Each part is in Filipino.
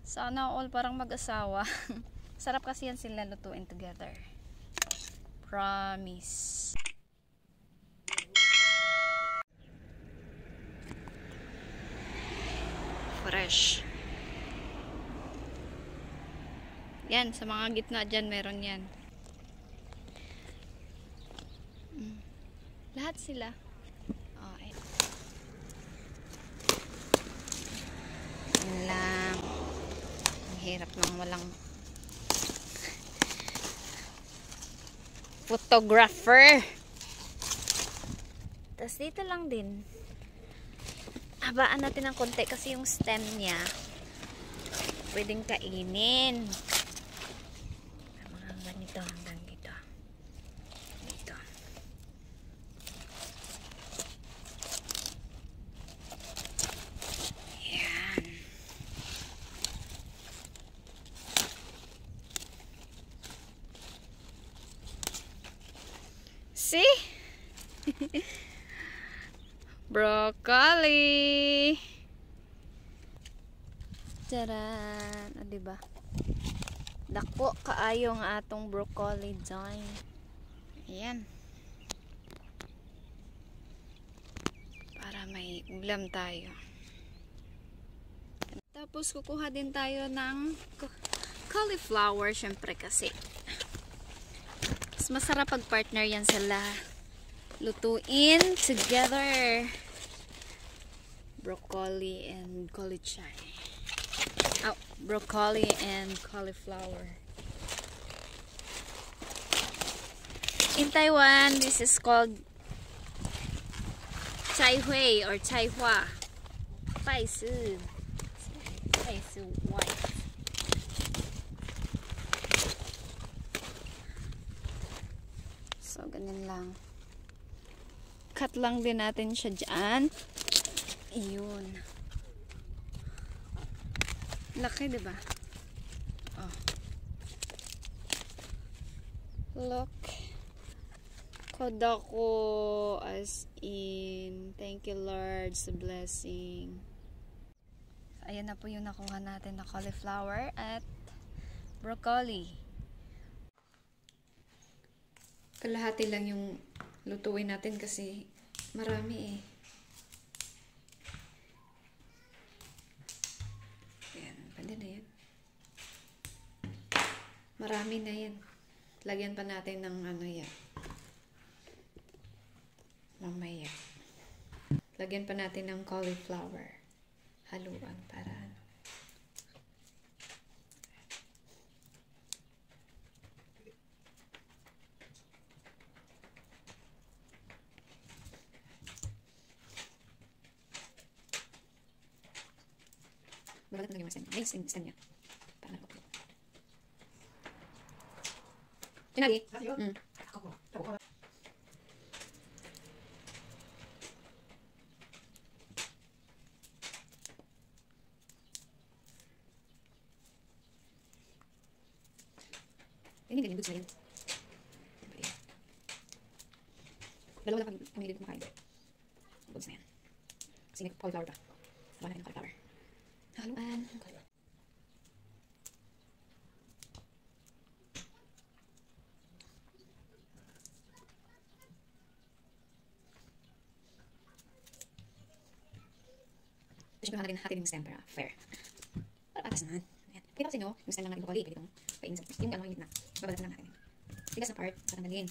Sana all parang mag-asawa. Sarap kasi yan sila lutuin together. Promise. Fresh. Yan, sa mga gitna dyan meron yan. Lahat sila. Oh, yan lang. Ang hirap lang walang photographer. Tapos dito lang din. Habaan natin ng konti kasi yung stem niya pwedeng kainin. Mga ganito hanggang dito. Dito. Yan. See? Broccoli. Taran, ah, diba? Dako kaayo nga atong broccoli dyan. Ayan. Para may ulam tayo. Tapos kukuha din tayo ng cauliflower, syempre kasi mas masarap pag partner yan sila. Lutuin together. Broccoli and cauliflower. Oh, broccoli and cauliflower. In Taiwan, this is called Cai Hui or Cai Hua. Bai Shi. Bai Shi white. So, ganyan lang. Cut lang din natin siya dyan. Iyon. Laki, diba? Oh. Look. Kodako as in. Thank you, Lord, sa blessing. Ayan na po yung nakuha natin na cauliflower at broccoli. Kalahati lang yung lutuin natin kasi marami eh. Ayan, pwede na yan. Marami na yan. Lagyan pa natin ng ano yan. Mamaya. Lagyan pa natin ng cauliflower. Haluan para ano. Mabalat na lagyan mo stem. May stem niya. Para nalapot. Pinagi? Ini ganyan goods na yan. Dalawa lang kami hilig kumakain. Goods na yan. Kasi may cauliflower pa. Haluan natin ng cauliflower. Haluan. Tapos yung natin natin yung stem para fair. Para patas naman. Kita kasi nyo, yung stem lang natin broccoli. Pwede itong painsan. Yung gano'n yung gitna. Babalat na lang natin. Tigas na part, patanggalin.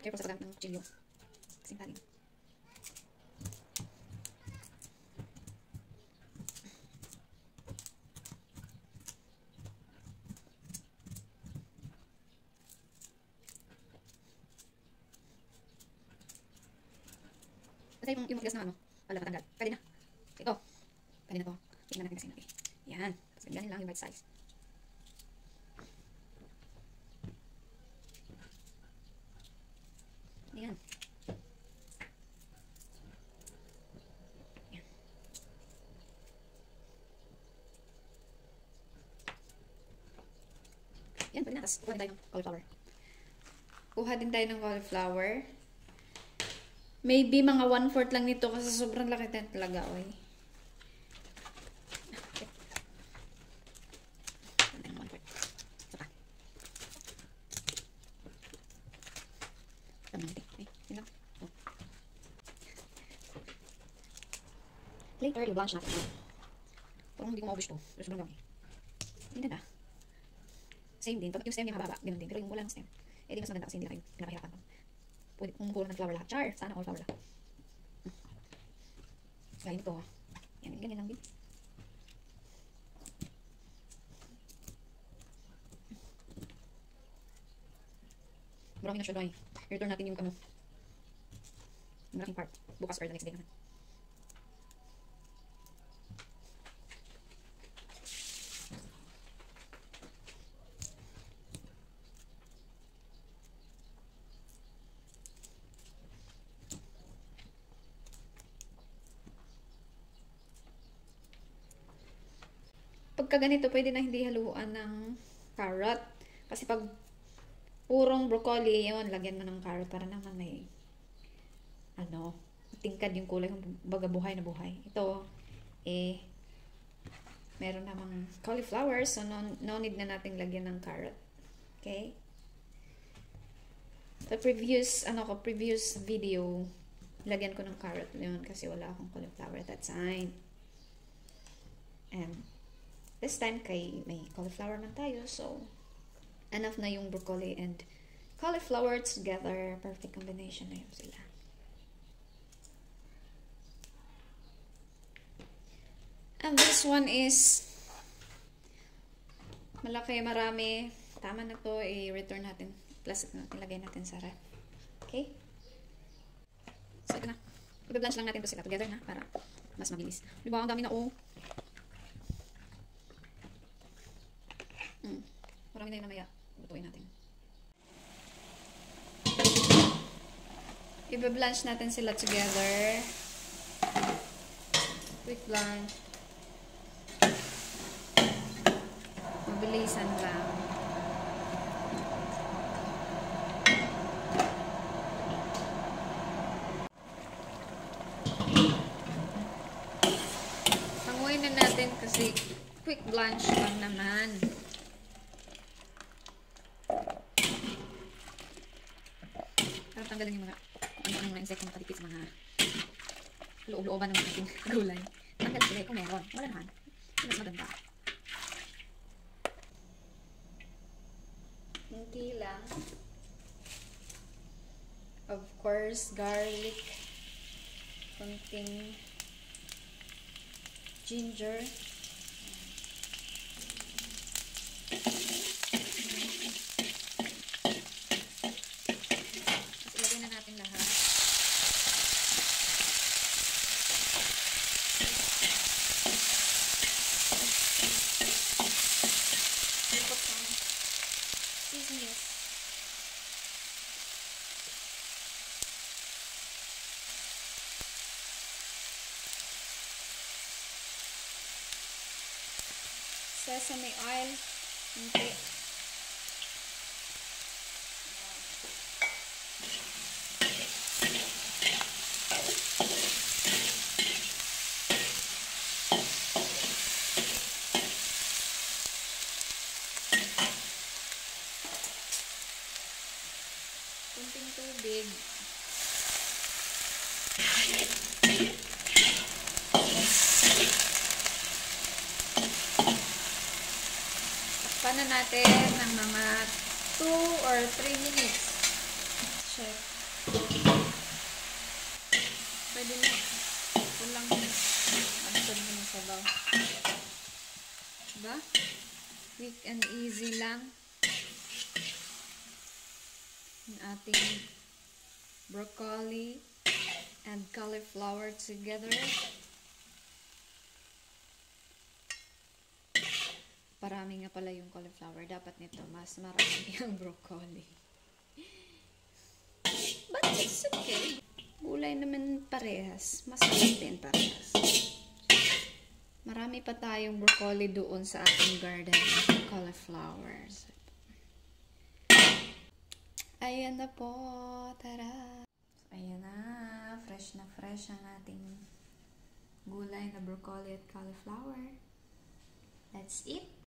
Careful sa paggamit ng kutsilyo. Kasing talim. Basta yung tigas na ano, wala matanggal. Pwede na. Ito. Pwede na to. Tignan natin kasi natin. Yan. Kasi ganyan lang yung right size. Yan. Yan. Yan, pwede na. Tapos kuha din tayo ng cauliflower. Kuha din tayo ng cauliflower. Maybe mga 1/4 lang nito kasi sobrang laki din talaga, oy. later, i-blanch natin. Parang hindi ko maubos to. Sobrang dami. Hindi na. Same din. Pag yung stem niya mababa, ganun din. Pero yung wala ng stem, eh di mas maganda kasi hindi na kayo pinapahirapan. Pwede kung puro ng flower lahat. Char! Sana all flower lahat. Gaya nito. Yan, ganyan lang din. Marami na siya doon. I-return natin yung malaking part. Bukas or the next day naman. Pagka ganito, pwede na hindi haluan ng carrot. Kasi pag purong broccoli, yun, lagyan mo ng carrot para naman may tingkad yung kulay, baga buhay na buhay. Ito, meron namang cauliflower, so no need na nating lagyan ng carrot. Okay? Sa previous video, lagyan ko ng carrot yun kasi wala akong cauliflower at that time. And this time, may cauliflower man tayo, so enough na yung broccoli and cauliflower together. Perfect combination na yun sila. And this one is malaki, marami. Tama na to, i-return natin. Plus, ilagay natin sa ref. Okay? So, ito na. I-blanch lang natin to sila together na para mas mabilis. Diba, ang dami na marami na yun namaya. Lutuin natin. I-blanch natin sila together. Quick blanch. Mabilisan lang. Panguin na natin kasi quick blanch lang naman. Para tanggalin yung mga mga insect na kalipit sa mga loob-looban ng ating gulay. Tanggal sila kung meron. Wala naman. Mas maganda. Kunti lang. Of course, garlic. Kunting ginger. Tapos ilagay na natin lahat. Seasonings. Sesame oil. Okay. Kunting tubig. Takpan na natin ng mga 2 or 3 minutes. Check. Pwede na. Kulang absorb mo ng sabaw. Diba? Quick and easy lang. Ang ating broccoli and cauliflower together. Parami nga pala yung cauliflower. Dapat nito mas marami ang broccoli. But it's okay. Gulay naman parehas. Masarap din parehas. Marami pa tayong broccoli doon sa ating garden of cauliflowers. Ayan na po. Tara! Ayan na. Fresh ang ating gulay na broccoli at cauliflower. Let's eat!